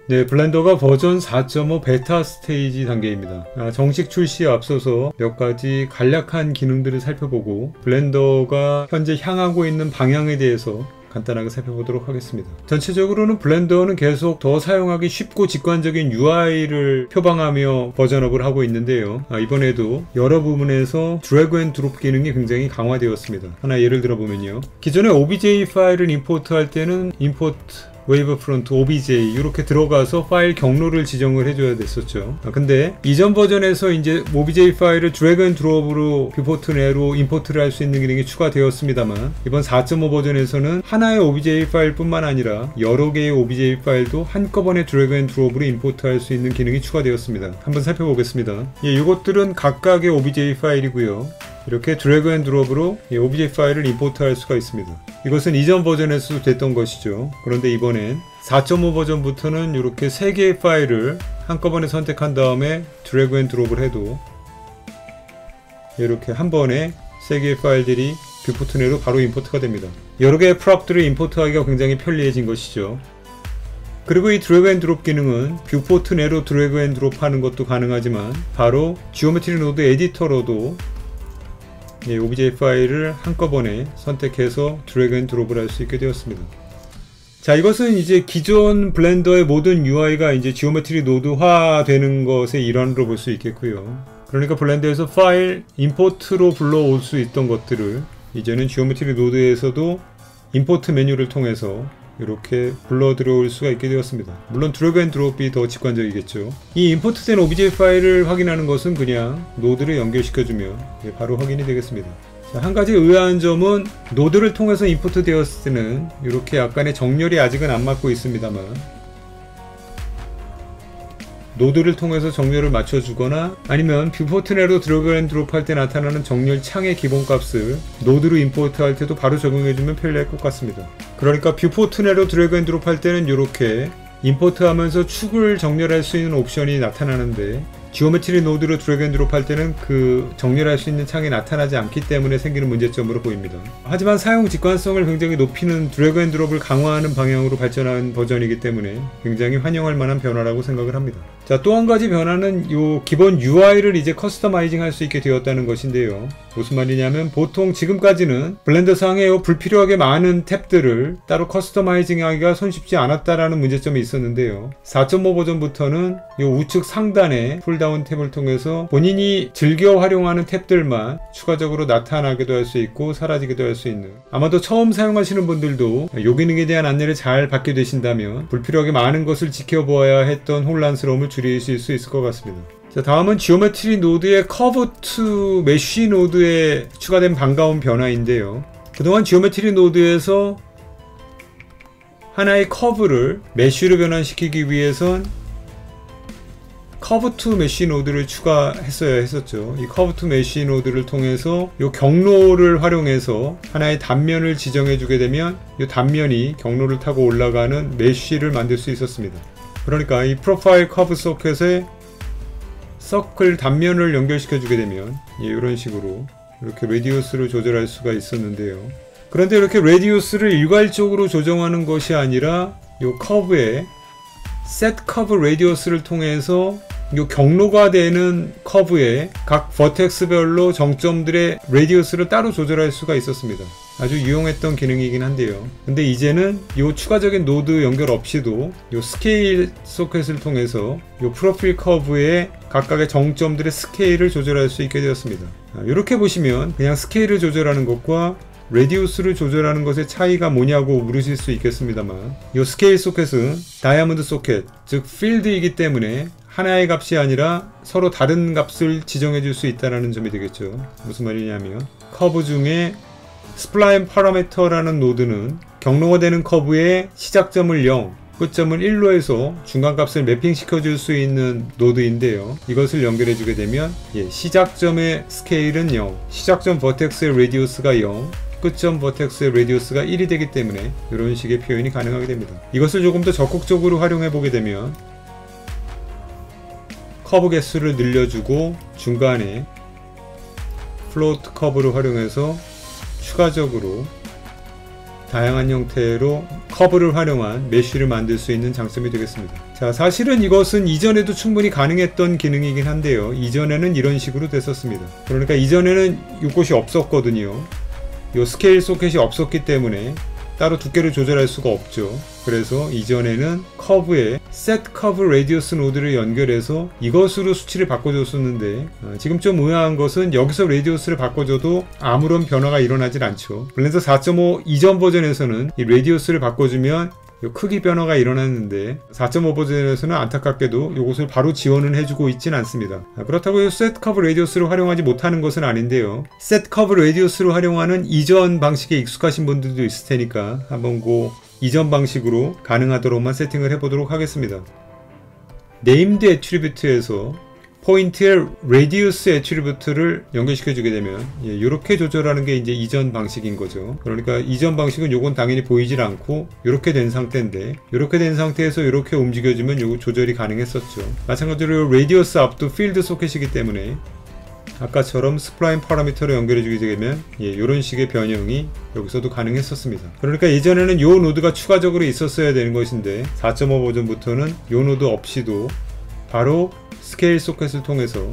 네, 블렌더가 버전 4.5 베타 스테이지 단계입니다. 정식 출시에 앞서서 몇 가지 간략한 기능들을 살펴보고 블렌더가 현재 향하고 있는 방향에 대해서 간단하게 살펴보도록 하겠습니다. 전체적으로는 블렌더는 계속 더 사용하기 쉽고 직관적인 UI를 표방하며 버전업을 하고 있는데요. 이번에도 여러 부분에서 드래그 앤 드롭 기능이 굉장히 강화되었습니다. 하나 예를 들어보면요. 기존에 OBJ 파일을 임포트할 때는 임포트 웨이브프론트 OBJ 이렇게 들어가서 파일 경로를 지정을 해줘야 됐었죠. 근데 이전 버전에서 이제 OBJ 파일을 드래그 앤 드롭으로 뷰포트 내로 임포트를 할 수 있는 기능이 추가되었습니다만 이번 4.5 버전에서는 하나의 OBJ 파일 뿐만 아니라 여러 개의 OBJ 파일도 한꺼번에 드래그 앤 드롭으로 임포트할 수 있는 기능이 추가되었습니다. 한번 살펴보겠습니다. 이것들은 각각의 OBJ 파일이고요. 이렇게 드래그 앤 드롭으로 OBJ 파일을 임포트할 수가 있습니다. 이것은 이전 버전에서도 됐던 것이죠. 그런데 이번엔 4.5 버전부터는 이렇게 3개의 파일을 한꺼번에 선택한 다음에 드래그 앤 드롭을 해도 이렇게 한 번에 3개의 파일들이 뷰포트 내로 바로 임포트가 됩니다. 여러 개의 프롭들을 임포트하기가 굉장히 편리해진 것이죠. 그리고 이 드래그 앤 드롭 기능은 뷰포트 내로 드래그 앤 드롭 하는 것도 가능하지만 바로 지오메트리 노드 에디터로도 OBJ 파일을 한꺼번에 선택해서 드래그 앤 드롭을 할 수 있게 되었습니다. 자, 이것은 이제 기존 블렌더의 모든 UI가 이제 지오메트리 노드화 되는 것의 일환으로 볼 수 있겠고요. 그러니까 블렌더에서 파일 임포트로 불러올 수 있던 것들을 이제는 지오메트리 노드에서도 임포트 메뉴를 통해서 이렇게 불러 들어올 수가 있게 되었습니다. 물론 드래그 앤 드롭이 더 직관적이겠죠. 이 임포트된 OBJ 파일을 확인하는 것은 그냥 노드를 연결시켜주면 바로 확인이 되겠습니다. 자, 한 가지 의아한 점은 노드를 통해서 임포트 되었을 때는 이렇게 약간의 정렬이 아직은 안 맞고 있습니다만 노드를 통해서 정렬을 맞춰주거나 아니면 뷰포트 내로 드래그 앤 드롭 할 때 나타나는 정렬 창의 기본값을 노드로 임포트 할 때도 바로 적용해주면 편리할 것 같습니다. 그러니까 뷰포트 내로 드래그 앤 드롭 할 때는 이렇게 임포트 하면서 축을 정렬할 수 있는 옵션이 나타나는데 지오메트리 노드로 드래그 앤 드롭 할 때는 그 정렬할 수 있는 창이 나타나지 않기 때문에 생기는 문제점으로 보입니다. 하지만 사용 직관성을 굉장히 높이는 드래그 앤 드롭을 강화하는 방향으로 발전한 버전이기 때문에 굉장히 환영할 만한 변화라고 생각을 합니다. 자, 또 한 가지 변화는 요 기본 UI를 이제 커스터마이징 할 수 있게 되었다는 것인데요. 무슨 말이냐면 보통 지금까지는 블렌더 상에 불필요하게 많은 탭들을 따로 커스터마이징 하기가 손쉽지 않았다라는 문제점이 있었는데요. 4.5 버전부터는 요 우측 상단에 풀다운 탭을 통해서 본인이 즐겨 활용하는 탭들만 추가적으로 나타나기도 할 수 있고 사라지기도 할 수 있는, 아마도 처음 사용하시는 분들도 요 기능에 대한 안내를 잘 받게 되신다면 불필요하게 많은 것을 지켜보아야 했던 혼란스러움을 줄이실 수 있을 것 같습니다. 자, 다음은 지오메트리 노드의 커브 투 메쉬 노드에 추가된 반가운 변화인데요. 그동안 지오메트리 노드에서 하나의 커브를 메쉬로 변환시키기 위해선 커브 투 메쉬 노드를 추가했어야 했었죠. 이 커브 투 메쉬 노드를 통해서 이 경로를 활용해서 하나의 단면을 지정해 주게 되면 이 단면이 경로를 타고 올라가는 메쉬를 만들 수 있었습니다. 그러니까 이 프로파일 커브 소켓에 서클 단면을 연결시켜 주게 되면 이런 식으로 이렇게 레디우스를 조절할 수가 있었는데요. 그런데 이렇게 레디우스를 일괄적으로 조정하는 것이 아니라 이 커브에 set 커브 레디우스를 통해서 이 경로가 되는 커브에 각 버텍스별로 정점들의 레디우스를 따로 조절할 수가 있었습니다. 아주 유용했던 기능이긴 한데요. 근데 이제는 이 추가적인 노드 연결 없이도 이 스케일 소켓을 통해서 이 프로필 커브의 각각의 정점들의 스케일을 조절할 수 있게 되었습니다. 이렇게 보시면 그냥 스케일을 조절하는 것과 레디우스를 조절하는 것의 차이가 뭐냐고 물으실 수 있겠습니다만, 이 스케일 소켓은 다이아몬드 소켓, 즉 필드이기 때문에 하나의 값이 아니라 서로 다른 값을 지정해 줄 수 있다는 점이 되겠죠. 무슨 말이냐면 커브 중에 스플라인 파라미터라는 노드는 경로가 되는 커브의 시작점을 0, 끝점을 1로 해서 중간값을 매핑시켜 줄 수 있는 노드인데요. 이것을 연결해 주게 되면 시작점의 스케일은 0, 시작점 버텍스의 레디우스가 0, 끝점 버텍스의 레디우스가 1이 되기 때문에 이런 식의 표현이 가능하게 됩니다. 이것을 조금 더 적극적으로 활용해 보게 되면 커브 개수를 늘려주고 중간에 플로트 커브를 활용해서 추가적으로 다양한 형태로 커브를 활용한 메쉬를 만들 수 있는 장점이 되겠습니다. 자, 사실은 이것은 이전에도 충분히 가능했던 기능이긴 한데요. 이전에는 이런 식으로 됐었습니다. 그러니까 이전에는 이것이 없었거든요. 이 스케일 소켓이 없었기 때문에 따로 두께를 조절할 수가 없죠. 그래서 이전에는 커브에 set curve radius 노드를 연결해서 이것으로 수치를 바꿔줬었는데 지금 좀 의아한 것은 여기서 라디우스를 바꿔줘도 아무런 변화가 일어나질 않죠. 블렌더 4.5 이전 버전에서는 이 라디우스를 바꿔주면 크기 변화가 일어났는데 4.5 버전에서는 안타깝게도 이것을 바로 지원을 해주고 있진 않습니다. 그렇다고 set curve radius를 활용하지 못하는 것은 아닌데요. set curve radius를 활용하는 이전 방식에 익숙하신 분들도 있을 테니까 한번 그 이전 방식으로 가능하도록만 세팅을 해보도록 하겠습니다. named attribute에서 포인트의 radius attribute를 연결시켜주게 되면 이렇게 조절하는 게 이제 이전 방식인 거죠. 그러니까 이전 방식은 요건 당연히 보이질 않고 이렇게 된 상태인데 이렇게 된 상태에서 이렇게 움직여주면 요거 조절이 가능했었죠. 마찬가지로 radius 앞도 필드 소켓이기 때문에 아까처럼 스플라인 파라미터로 연결해주게 되면 이런 식의 변형이 여기서도 가능했었습니다. 그러니까 예전에는 요 노드가 추가적으로 있었어야 되는 것인데 4.5 버전부터는 요 노드 없이도 바로 스케일 소켓을 통해서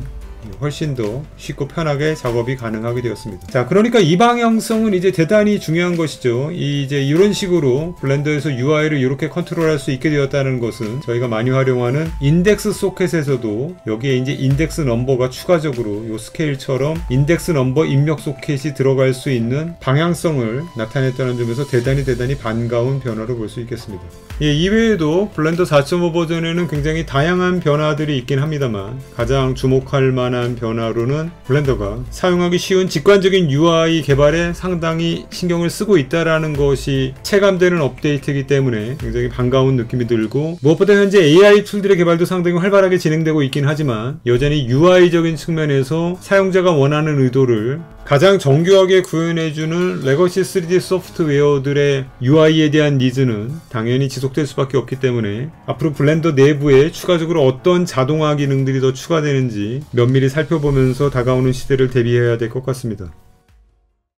훨씬 더 쉽고 편하게 작업이 가능하게 되었습니다. 자, 그러니까 이 방향성은 이제 대단히 중요한 것이죠. 이제 이런 식으로 블렌더에서 UI를 이렇게 컨트롤할 수 있게 되었다는 것은 저희가 많이 활용하는 인덱스 소켓에서도 여기에 이제 인덱스 넘버가 추가적으로 이 스케일처럼 인덱스 넘버 입력 소켓이 들어갈 수 있는 방향성을 나타냈다는 점에서 대단히 반가운 변화로 볼 수 있겠습니다. 이외에도 블렌더 4.5 버전에는 굉장히 다양한 변화들이 있긴 합니다만 가장 주목할 만한 변화로는 블렌더가 사용하기 쉬운 직관적인 UI 개발에 상당히 신경을 쓰고 있다는 것이 체감되는 업데이트이기 때문에 굉장히 반가운 느낌이 들고, 무엇보다 현재 AI 툴들의 개발도 상당히 활발하게 진행되고 있긴 하지만 여전히 UI적인 측면에서 사용자가 원하는 의도를 가장 정교하게 구현해주는 레거시 3D 소프트웨어들의 UI에 대한 니즈는 당연히 지속될 수밖에 없기 때문에 앞으로 블렌더 내부에 추가적으로 어떤 자동화 기능들이 더 추가되는지 면밀히 살펴보면서 다가오는 시대를 대비해야 될 것 같습니다.